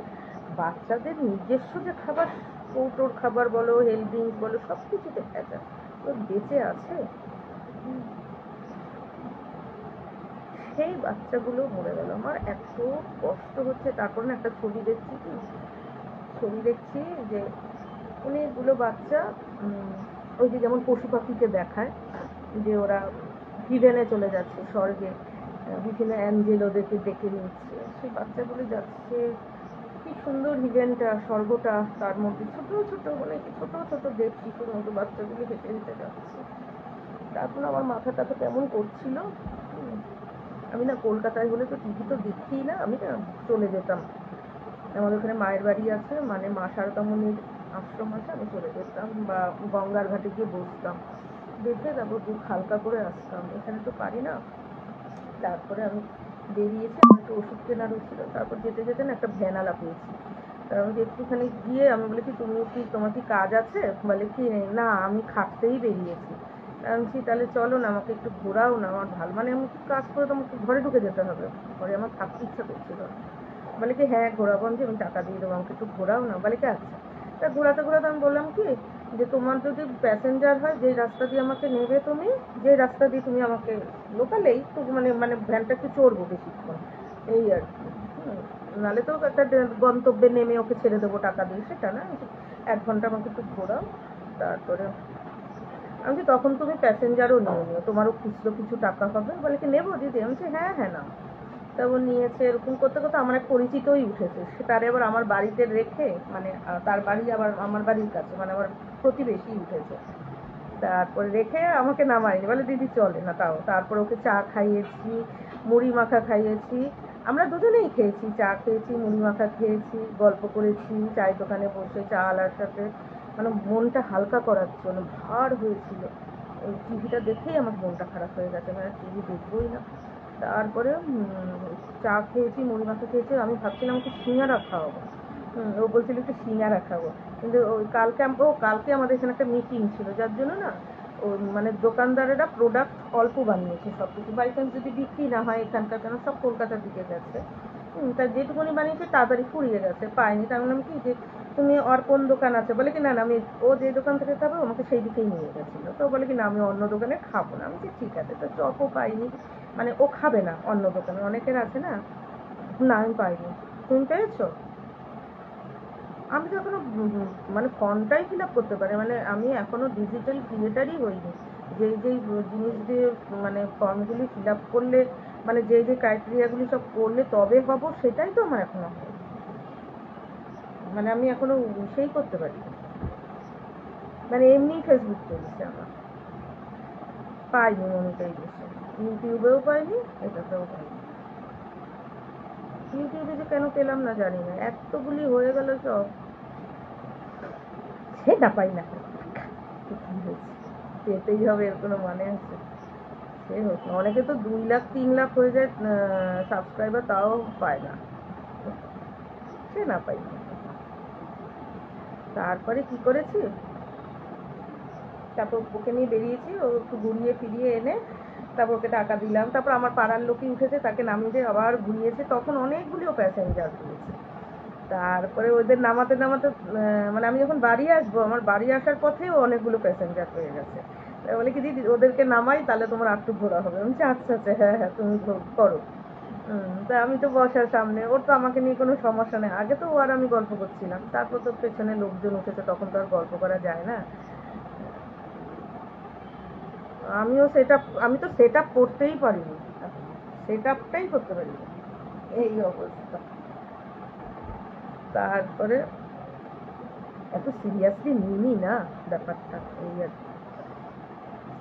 বাচ্চাদের নিজস্ব যে খাবার, কৌটোর খাবার বলো, হেলথ ড্রিঙ্কস বলো, সব কিছুতে ভেজাল, তো বেঁচে আছে, সেই বাচ্চাগুলো মরে গেল, আমার এত কষ্ট হচ্ছে। তারপর না একটা ছবি দেখছি যে অনেকগুলো বাচ্চা, ওই যে যেমন পশু পাখিকে দেখায় যে ওরা হিভেনে চলে যাচ্ছে, স্বর্গে, বিভিন্ন অ্যাঞ্জেল ওদেরকে ডেকে নিচ্ছে, সেই বাচ্চাগুলো যাচ্ছে, কি সুন্দর হিভেনটা, স্বর্গটা, তার মধ্যে ছোট দেব শিশুর মতো বাচ্চাগুলি হেঁটে যাচ্ছে। তারপর আমার মাথাটা তো কেমন করছিল, আমি না কলকাতায় হলে তো টিভি তো দেখতেই না, আমি না চলে যেতাম, আমাদের ওখানে মায়ের বাড়ি আছে, মানে মা শারদামণির আশ্রম আছে, আমি চলে যেতাম, বা গঙ্গার ঘাটে গিয়ে বসতাম, দেখে তারপর বুক হালকা করে আসতাম, এখানে তো পারি না। তারপরে আমি বেরিয়েছি, আমার একটু ওষুধ কেনারও ছিল। তারপর যেতে যেতে না একটা ভ্যানালা পেয়েছি। তার মধ্যে একটুখানি গিয়ে আমি বলি কি তুমি কি তোমার কি কাজ আছে? বলে কি না আমি খাটতেই বেরিয়েছি। আমি বলছি তাহলে চলো না আমাকে একটু ঘোরাও না, আমার ভালো মানে আমি কাজ করে তো আমাকে ঘরে ঢুকে যেতে হবে, ঘরে আমার থাকতে ইচ্ছা করছিল না। বলে কি হ্যাঁ ঘোরাবো, আমি টাকা দিয়ে দেবো, আমাকে একটু ঘোরাও না। বলে কি আচ্ছা। তা ঘোরাতে ঘোরাতে আমি বললাম কি যে তোমার যদি প্যাসেঞ্জার হয় যেই রাস্তা দিয়ে আমাকে নেবে তুমি, যেই রাস্তা দিয়ে তুমি আমাকে লোকালেই তো মানে মানে ভ্যানটা একটু চড়বো বেশিক্ষণ এই আর কি। নাহলে তো একটা গন্তব্যে নেমে ওকে ছেড়ে দেবো টাকা দিয়ে, সেটা না। 1 ঘন্টা আমাকে একটু ঘোরাও। তারপরে আমি তখন তুমি প্যাসেঞ্জারও নিয়ে নিও, তোমারও খুচরো কিছু টাকা হবে। বলে কি নেবো দিদি? আমি বলছি হ্যাঁ হ্যাঁ নাও। তারপর নিয়েছে, এরকম করতে করতে আমার এক পরিচিতই উঠেছে, সে তারে আবার আমার বাড়িতে রেখে মানে তার বাড়ি আবার আমার বাড়ির কাছে, মানে আমার প্রতিবেশী উঠেছে। তারপরে রেখে আমাকে নামায়নি, বলে দিদি চলে না তাও। তারপর ওকে চা খাইয়েছি, মুড়ি মাখা খাইয়েছি, আমরা দুজনেই খেয়েছি, চা খেয়েছি, মুড়ি মাখা খেয়েছি, গল্প করেছি চায়ের দোকানে বসে চা আলার সাথে, মানে মনটা হালকা করার জন্য। ভার হয়েছিল ওই টিভিটা দেখেই আমার মনটা খারাপ হয়ে গেছে, মানে টিভি দেখবোই না। তারপরে চা খেয়েছি, মুড়ি মাখা খেয়েছি, আমি ভাবছিলাম কি সিঙ্গারা খাওয়াবো। ও বলছিল একটু সিঙ্গারা খাবো, কিন্তু ওই কালকে আমাদের এখানে একটা মিটিং ছিল, যার জন্য না ও মানে দোকানদারেরা প্রোডাক্ট অল্প বানিয়েছে, সব কিছু বাই চান্স যদি বিক্রি না হয় এখানকার, কেন সব কলকাতার দিকে গেছে। তা যেটুকুনি বানিয়েছে তাড়াতাড়ি ফুরিয়ে গেছে, পাইনি। তার বললাম কি যে তুমি আর কোন দোকান আছে? বলে কি না না আমি ও যে দোকান থেকে খাবে আমাকে সেই দিকেই নিয়ে গেছিলো। তো বলে কি না আমি অন্য দোকানে খাবো না। আমি ঠিক আছে। তো চপও পাইনি, মানে ও খাবে না অন্য দোকানে, অনেকের আছে না। না আমি পাইনি। তুমি পেয়েছো? আমি তো এখনো মানে ফর্মটাই ফিল আপ করতে পারি, মানে আমি এখনো ডিজিটাল ক্রিয়েটারই হইনি। যেই যেই জিনিস দিয়ে মানে ফর্মগুলি ফিল আপ করলে, মানে যেই যে ক্রাইটেরিয়াগুলি সব করলে তবে হব, সেটাই তো আমার এখনো হয়। মানে আমি এখনো সেই করতে পারি, মানে এমনি ফেসবুক চলছে আমার। পাইনি মনিটাইজেশন, ইউটিউবেও পাইনি, এটাতেও পাইনি। ইউটিউবে যে কেন পেলাম না জানি না, এতগুলি হয়ে গেল সব, সেটা পাই না। পেতেই হবে এর কোনো মানে আছে? সে হোক না, অনেকে তো 2 লাখ 3 লাখ হয়ে যায় সাবস্ক্রাইবার, তাও পায় না। সে না পাই। তারপরে কি করেছি, তারপর ওকে নিয়ে বেরিয়েছি, ও একটু ঘুরিয়ে ফিরিয়ে এনে তারপর ওকে টাকা দিলাম। তারপর আমার পাড়ার লোকই উঠেছে, তাকে নামিয়ে দিয়ে আবার ঘুরিয়েছে, তখন অনেকগুলিও প্যাসেঞ্জার দিয়েছে। তারপরে ওদের নামাতে নামাতে মানে আমি যখন বাড়ি আসবো, আমার বাড়ি আসার পথেও অনেকগুলো প্যাসেঞ্জার হয়ে গেছে। বলে কি দিদি ওদেরকে নামাই, তাহলে তোমার একটু ঘোরা হবে। আমি বলছি আচ্ছা আচ্ছা হ্যাঁ হ্যাঁ তুমি করো। তা আমি তো বসার সামনে, ওর তো আমাকে নিয়ে কোনো সমস্যা নেই। আগে তো ও আর আমি গল্প করছিলাম, তারপর তো পেছনে লোকজন উঠেছে, তখন তো আর গল্প করা যায় না। আমিও সেটা, আমি তো সেট আপ করতেই পারিনি, সেট আপটাই করতে পারিনি, এই অবস্থা। তারপরে এত সিরিয়াসলি নিইনি না ব্যাপারটা, এই আর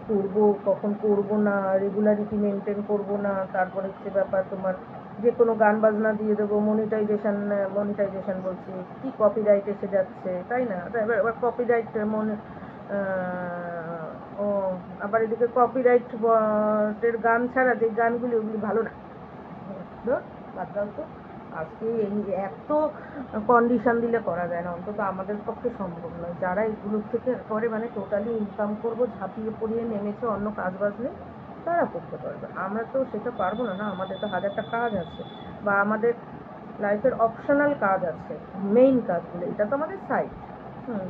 করবো কখন করবো না, রেগুলারিটি মেনটেন করবো না। তারপরে হচ্ছে ব্যাপার তোমার যে কোনো গান বাজনা দিয়ে দেবো, মনিটাইজেশন বলছি কি কপিরাইট এসে যাচ্ছে, তাই না? এবার কপিরাইট ও আবার এদিকে কপিরাইট এর গান ছাড়া যে গানগুলি ওগুলি ভালো না, বাদ দাও তো। আজকে এই এত কন্ডিশন দিলে করা যায় না, অন্তত আমাদের পক্ষে সম্ভব নয়। যারা এগুলোর থেকে করে মানে টোটালি ইনকাম করবো, ঝাঁপিয়ে পড়িয়ে নেমেছে, অন্য কাজ বাজ নেই, তারা করতে পারবে। আমরা তো সেটা পারবো না, না আমাদের তো হাজারটা কাজ আছে, বা আমাদের লাইফের অপশনাল কাজ আছে, মেইন কাজগুলো, এটা তো আমাদের সাইড।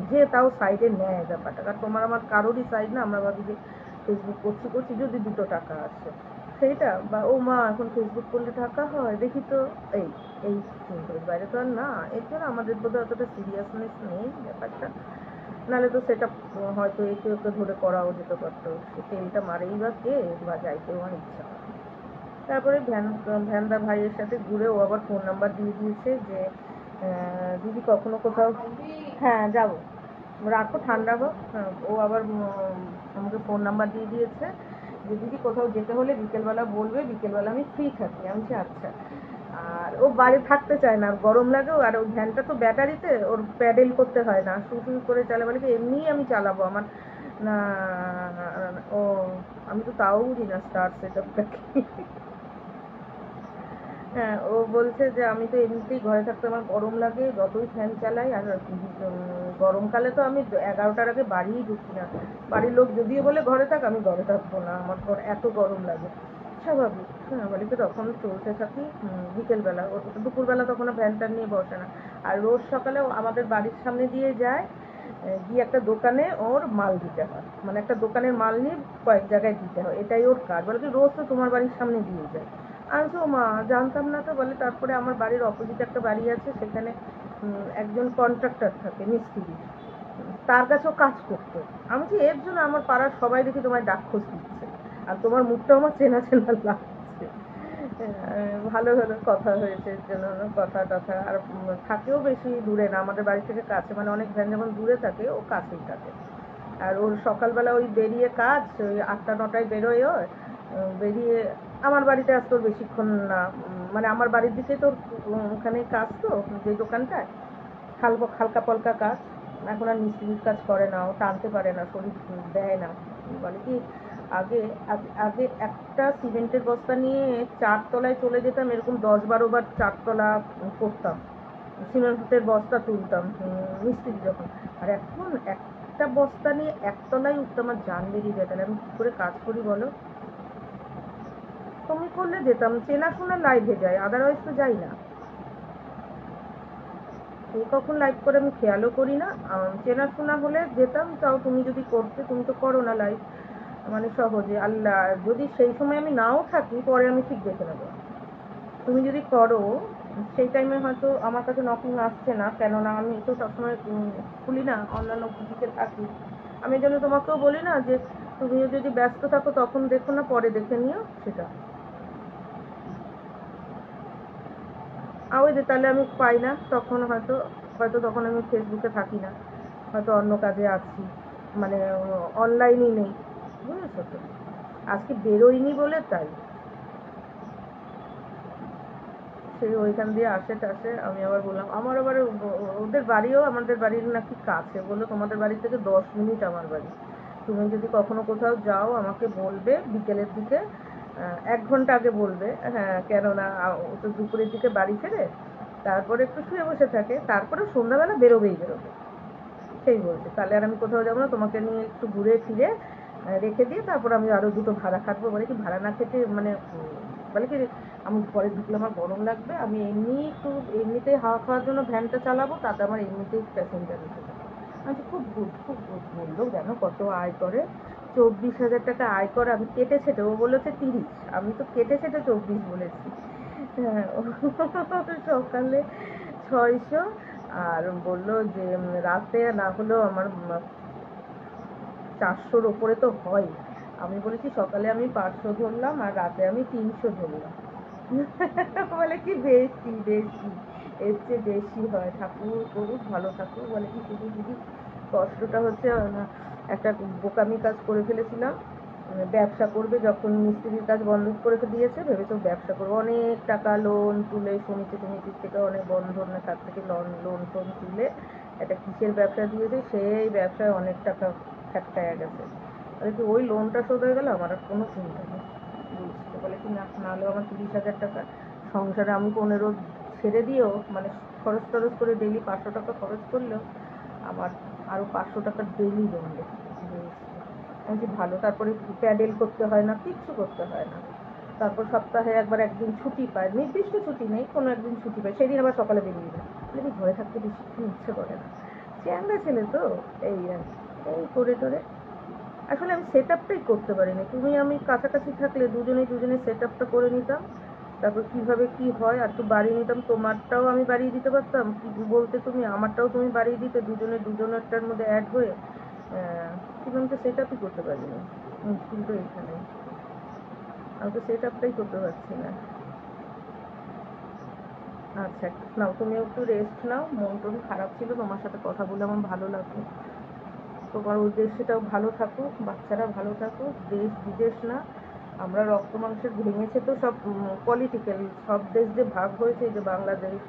যে তাও সাইডে নেয় ব্যাপারটা, কারণ তোমার আমার কারোরই সাইড না। আমরা ভাবি যে ফেসবুক করছি করছি যদি 2 টাকা আসে সেইটা, বা ও মা এখন ফেসবুক করলে টাকা হয় দেখি তো, এই এই চিন্তার বাইরে তো আর না। এর জন্য আমাদের বোধহয় অতটা সিরিয়াসনেস নেই ব্যাপারটা। নাহলে তো সেটা হয়তো একে ওকে ধরে করাও যেতে পারতো, তেলটা মারেই বা কে, বা যাইতেও আমার ইচ্ছা হয়। তারপরে ভ্যানদা ভাইয়ের সাথে ঘুরে ও আবার ফোন নাম্বার দিয়ে দিয়েছে যে দিদি কখনো কোথাও, হ্যাঁ যাবো, রাখো ঠান্ডা হোক। হ্যাঁ, ও আবার আমাকে ফোন নাম্বার দিয়ে দিয়েছে যে দিদি কোথাও যেতে হলে বিকেলবেলা বলবে, বিকেলবেলা আমি ফ্রি থাকি। আমি বলছি আচ্ছা। আর ও বাড়ি থাকতে চায় না, গরম লাগেও, আর ওই ভ্যানটা তো ব্যাটারিতে, ওর প্যাডেল করতে হয় না, শুধু করে চালা। বলে কি এমনিই আমি চালাবো, আমার না, ও আমি তো তাও বুঝি না স্টার সেটআপটা কি। হ্যাঁ, ও বলছে যে আমি তো এমনিতেই ঘরে থাকতে আমার গরম লাগে, যতই ফ্যান চালাই। আর গরমকালে তো আমি 11টার আগে বাড়িই ঢুকি না। বাড়ির লোক যদিও বলে ঘরে থাক, আমি ঘরে থাকবো না, আমার ঘর এত গরম লাগে। স্বাভাবিক। হ্যাঁ, বাড়িতে তখন চলতে থাকি। বিকেলবেলা, ও তো দুপুরবেলা তখন ফ্যান ট্যান নিয়ে বসে না। আর রোজ সকালে আমাদের বাড়ির সামনে দিয়ে যায়, গিয়ে একটা দোকানে ওর মাল দিতে হয়, মানে একটা দোকানের মাল নিয়ে কয়েক জায়গায় দিতে হয়, এটাই ওর কাজ। বলে কি রোজ তো তোমার বাড়ির সামনে দিয়ে যায়। আমি তো মা জানতাম না তো। বলে তারপরে আমার বাড়ির অপোজিট একটা বাড়ি আছে, সেখানে একজন কন্ট্রাক্টর থাকে, মিস্ত্রি, তার কাছেও কাজ করতো। আমি যে এর জন্য আমার পাড়ার সবাই দেখি তোমায় ডাকখোঁজ দিচ্ছে, আর তোমার মুখটাও আমার চেনা চেনা লাগছে। ভালো ভালো কথা হয়েছে এর জন্য, কথা টথা। আর থাকেও বেশি দূরে না, আমাদের বাড়ি থেকে কাছে, মানে অনেক ভ্যান যেমন দূরে থাকে, ও কাছেই থাকে। আর ওর সকালবেলা ওই বেরিয়ে কাজ, ওই 8টা 9টায় বেরোয় ও, বেরিয়ে আমার বাড়িতে আসতো বেশিক্ষণ না। মানে আমার বাড়ির দিকে তো ওখানে কাজ, তো যে দোকানটায় হালকা পালকা কাজ। এখন আর মিস্ত্রির কাজ করে না, ও টানতে পারে না, শরীর দেয় না। বলে কি আগে আগে একটা সিমেন্টের বস্তা নিয়ে 4 তলায় চলে যেতাম, এরকম 10-12 বার 4 তলা করতাম, সিমেন্টের বস্তা তুলতাম মিস্ত্রি যখন। আর এখন একটা বস্তা নিয়ে 1 তলায় উঠতে আমার জান বেরিয়ে যায়। তাহলে আমি কী করে কাজ করি বলো? তুমি করলে যেতাম, চেনাশোনা লাইভে যায়, আদারওয়াইজ তো যাই না। এই কখন লাইভ করে আমি খেয়ালও করি না। চেনাশোনা হলে যেতাম, তাও তুমি যদি করতে, তুমি তো করো না লাইভ, মানে সহজে। আল্লাহ, যদি সেই সময় আমি নাও থাকি, পরে আমি ঠিক দেখে নেবো। তুমি যদি করো সেই টাইমে হয়তো আমার কাছে নকিং আসছে না, কেননা আমি তো সবসময় খুলি না, অন্যান্য দিকে থাকি। আমি এই জন্য তোমাকেও বলি না যে তুমিও যদি ব্যস্ত থাকো তখন দেখো না, পরে দেখে নিও সেটা। ওই যে তাহলে আমি পাই না, তখন হয়তো হয়তো তখন আমি ফেসবুকে থাকি না, হয়তো অন্য কাজে আছি, মানে অনলাইনই নেই, বুঝেছো তো। আজকে বেরোইনি বলে তাই। সেই ওইখান দিয়ে আসে টাসে, আমি আবার বললাম আমার আবার ওদের বাড়িও আমাদের বাড়ির নাকি কাছে। বললো তোমাদের বাড়ি থেকে 10 মিনিট আমার বাড়ি, তুমি যদি কখনো কোথাও যাও আমাকে বলবে বিকেলের দিকে, 1 ঘন্টা আগে বলবে। হ্যাঁ, কেননা ও তো দুপুরের দিকে বাড়ি ফেরে, তারপরে একটু শুয়ে বসে থাকে, তারপরে সন্ধ্যাবেলা বেরোবেই বেরোবে। সেই বলছে তাহলে আর আমি কোথাও যাবো না, তোমাকে নিয়ে একটু ঘুরে ফিরে রেখে দিয়ে তারপর আমি আরো দুটো ভাড়া খাটবো। বলে কি ভাড়া না খেতে মানে বলে কি আমি পরে ঢুকলে আমার গরম লাগবে, আমি এমনি একটু এমনিতেই হাওয়া খাওয়ার জন্য ভ্যানটা চালাবো, তাতে আমার এমনিতেই প্যাসেঞ্জার এসে যাবে। আমি খুব গুড, খুব গুড। বললো জানো কত আয় করে? 24,000 টাকা আয় করে। আমি কেটে ছেটে, ও বলেছে 30, আমি তো কেটে ছেটে 24 বলেছি। হ্যাঁ, সকালে 600, আর বললো যে রাতে না হলেও আমার 400-র ওপরে তো হয়। আমি বলেছি সকালে আমি 500 ধরলাম, আর রাতে আমি 300 ধরলাম। বলে কি বেশি বেশি, এর চেয়ে বেশি হয়। ঠাকুর করুক, ভালো ঠাকুর। বলে কি শুধু দিদি কষ্টটা হচ্ছে একটা বোকামি কাজ করে ফেলেছিলাম। ব্যবসা করবে যখন মিস্ত্রির কাজ বন্ধ করে দিয়েছে, ভেবেছে ব্যবসা করবো, অনেক টাকা লোন তুলে সমিতির থেকে অনেক বন্ধনের কাছ থেকে লোন টোন তুলে একটা কিসের ব্যবসা দিয়েছে, সেই ব্যবসায় অনেক টাকা ফ্যাটকায়া গেছে। বলে কি ওই লোনটা শোধ হয়ে গেল, আমার আর কোনো চিন্তা নেই। বুঝতে বলে কি না, নাহলেও আমার 30,000 টাকা সংসারে আমি 15 ছেড়ে দিয়েও, মানে খরচ টরচ করে ডেইলি 500 টাকা খরচ করলেও আমার আরও 500 টাকা ডেইলি জমবে। আমি যে ভালো, তারপরে প্যাডেল করতে হয় না, কিচ্ছু করতে হয় না। তারপর সপ্তাহে একবার একদিন ছুটি পায়, নির্দিষ্ট ছুটি নেই, কোনো একদিন ছুটি পায়, সেদিন আবার সকালে বেরিয়ে যায়। যদি ঘরে থাকতে বেশিক্ষণ ইচ্ছে করে না, চ্যাংড়া ছেলে তো, এই আর এই করে টোরে। আসলে আমি সেট আপটাই করতে পারিনি। তুমি আমি কাছাকাছি থাকলে দুজনে সেট আপটা করে নিতাম, তারপর কিভাবে কি হয় আর একটু বাড়িয়ে নিতাম। তোমারটাও আমি বাড়িয়ে দিতে পারতাম, কি বলতে তুমি আমারটাও তুমি বাড়িয়ে দিতে, দুজনেরটার মধ্যে অ্যাড হয়ে। কিন্তু আমি তো সেট আপই করতে পারিনি, মুশকিল তো এখানে। আমি তো সেট আপটাই করতে পারছি না। আচ্ছা নাও, তুমিও একটু রেস্ট নাও, মন টন খারাপ ছিল, তোমার সাথে কথা বলে আমার ভালো লাগলো। তোমার উদ্দেশ্যটাও ভালো থাকুক, বাচ্চারা ভালো থাকুক, দেশ বিদেশ না, আমরা রক্ত মাংসের ভেঙেছে তো সব পলিটিক্যাল, সব দেশ যে ভাগ হয়েছে, যে বাংলাদেশ,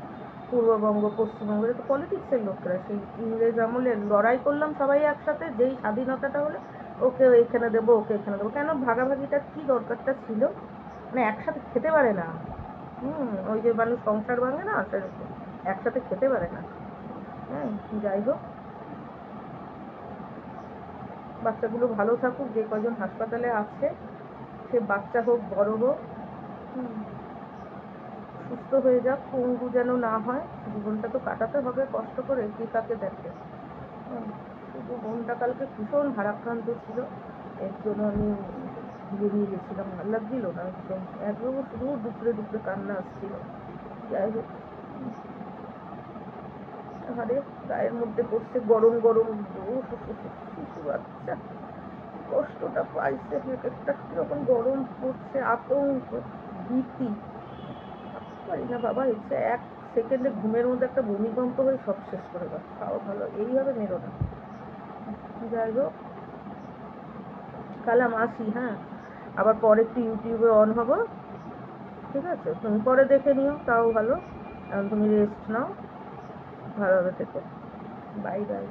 পূর্ববঙ্গ, পশ্চিমবঙ্গ, তো পলিটিক্সের লোকরা। সেই ইংরেজ আমলে লড়াই করলাম সবাই একসাথে, যেই স্বাধীনতাটা হলো ওকে এখানে দেবো, ওকে এখানে দেবো, কেন ভাগাভাগিটা কি দরকারটা ছিল? মানে একসাথে খেতে পারে না। ওই যে মানুষ সংসার ভাঙে না, সেরকম একসাথে খেতে পারে না। হ্যাঁ, যাই হোক, বাচ্চাগুলো ভালো থাকুক, যে কজন হাসপাতালে আছে, সে বাচ্চা হোক বড় হোক, সুস্থ হয়ে যাক, পঙ্গু যেন না হয়। জীবনটা তো কাটাতে হবে কষ্ট করে, কে কাকে দেখে। শুধু বোনটা কালকে ভীষণ ভারাক্রান্ত ছিল, এর জন্য আমি বেরিয়ে গেছিলাম, ভালো লাগছিল না একদম, একদম শুধু দুপুরে দুপুরে কান্না আসছিল। যাই হোক, আরে গায়ের মধ্যে পড়ছে গরম গরম, শিশু বাচ্চা কষ্টটা পাইছে, এক একটা কিরকম গরম পড়ছে, আতঙ্ক, ভীতি। পারি না বাবা, এসে এক সেকেন্ডে ঘুমের মধ্যে একটা ভূমিকম্প হয়ে সব শেষ করে দাও, খাও ভালো, এইভাবে মেরো না। যাই হোক, কাল আমি আসি, হ্যাঁ, আবার পরে একটু ইউটিউবে অন হবো, ঠিক আছে? তুমি পরে দেখে নিও, তাও ভালো। এখন তুমি রেস্ট নাও, ভালোভাবে থেকো, বাই বাই।